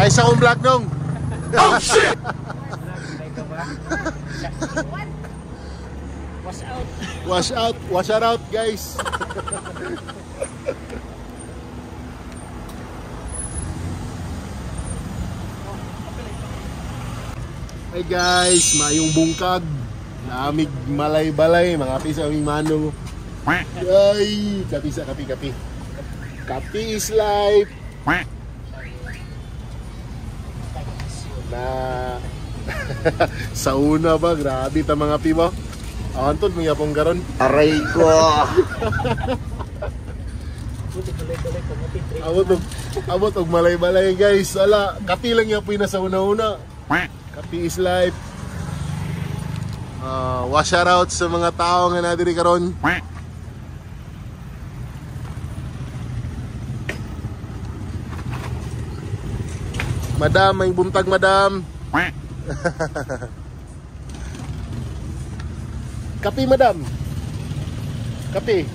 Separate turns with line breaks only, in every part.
Ay, sa akong vlog nung. Oh, shit!
Wash out.
Wash out. Wash out, guys. Hey guys, mayong bungkag. Naamig malay-balay, mga kapi sa aming manong. Ay, kapi sa kapi. Kapi is life. Na sa una ba, grabe ta mga piba. Antod mga pong garon.
Aray ko.
Abot og malay-balay guys. Ala, kapi lang ya puy na sa una-una. Kapi is life. Wash out sa mga tao nga nadiri karon. Madam, may buntag madam. Kape madam. Kape.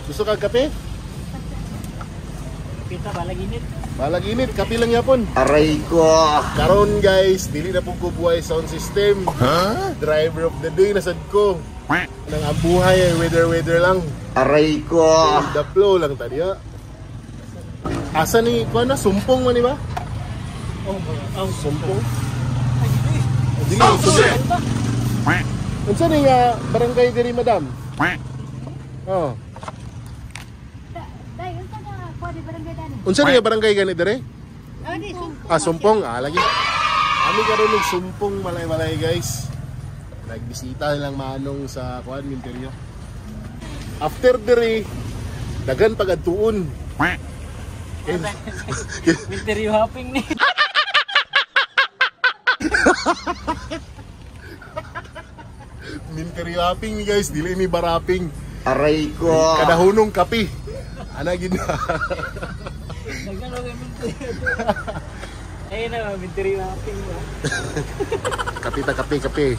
Gusto ka kape?
Kita balag init.
Balag init, kape lang yapon.
Aray ko.
Karon guys, dili na pong kubuhay sound system. Driver of the day nasad ko. Nang abuhay ay weather lang.
Aray ko.
The flow lang tadi ha. Asa ni kuan na sumpong man ba?
Oh,
Sumpong. Dili sumpong. Unsa ni nga barangay diri madam? Oh.
Dai, unsa ka kuha di barangay dani?
Unsa ni nga barangay gani diri?
Di sumpong.
Sumpong. Lagi. Ami karon ng sumpong malay-malay guys. Nagbisita lang manong sa kuan Minteryo. After diri dagan pagadtuon.
Winter hopping ni.
Minteryo hopping ni guys, dili ni baraping.
Aray ko.
Kadahunong kapi. Ana gid na.
Nagano kay winter. Ayun na, winter hopping.
Kapi.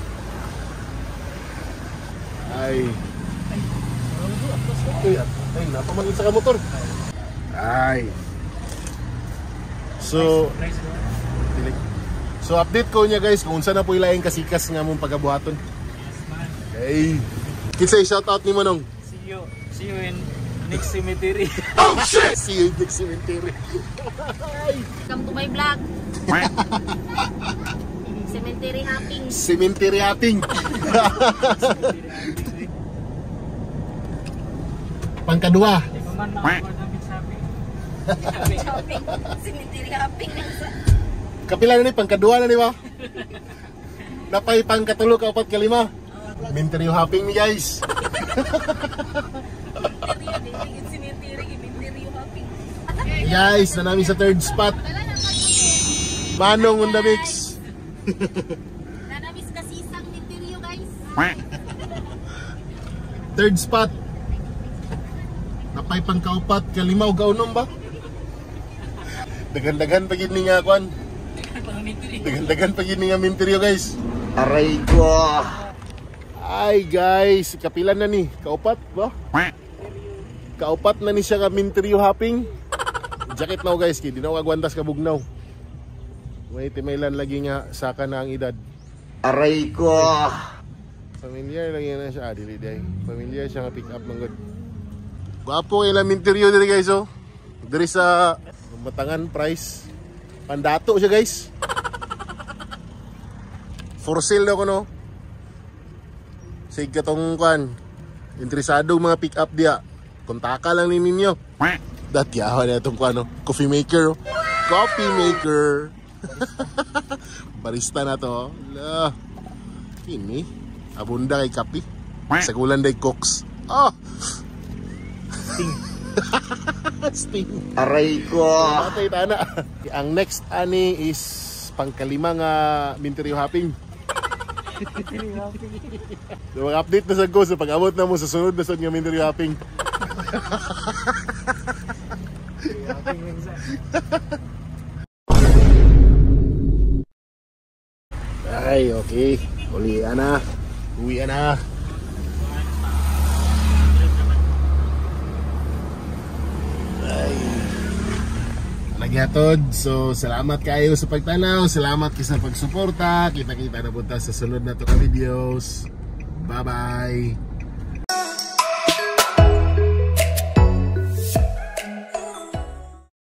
Ay. Ay, napamangin sa motor. Ay. So update ko niya guys kung unsa na po ilaing kasikas nga mong pagabuhaton. Okay. Kinsay shout out ni Manong.
See you in next cemetery.
Oh shit. See you in next cemetery.
Come to my vlog. Cemetery hopping.
Cemetery hopping. Pangkadua.
Hopping. Cemetery hopping lang sa.
Kapila na ni pangkadua na ni ba? Napay pangkatulo ka 4 ka 5. Minteryo hopping ni guys. Guys, na namin sa third spot. Manong on the mix.
Nanamis kasi isang Minteryo guys.
Third spot. Napay pangkaupat ka 5 o gaunom ba? Dagan-dagan pagid ni nga kwan. Dagan-dagan pagid ni nga Minteryo guys.
Aray ko.
Ay guys, kapilan na ni? Kaupat ba? Kaupat na ni siya ka Minteryo hopping. Jacket now guys, di na kagwantas ka bugnaw. May timailan lagi nga saka na ang edad.
Aray ko.
Familiar lang yan na siya. Dili day. Familiar siya nga pick up ng good. Gwapo kayo lang Minteryo diri guys oh. Diri sa Batangan price. Pandato siya guys. For sale daw ko no. Sige katong kan. Interesado mga pick up dia. Kontaka lang ni ninyo. Dati yawa na itong ano, coffee maker. Coffee maker. Barista na to. Ini. Abunda kay kapi. Sagulan day cooks. Oh. Sting. Sting.
Aray ko.
Patay tana. Ang next ani is pangkalima nga Minteryo hopping. So, mag-update na sa ko sa pag-abot na mo sa sunod na sa nga Minteryo hopping. Ay, okay. Uwian na. Uwian na. Ay. nagyatod. So salamat kayo sa pagtanaw, salamat kayo sa pagsuporta. Kita-kita na punta sa sunod na to ka videos. Bye bye.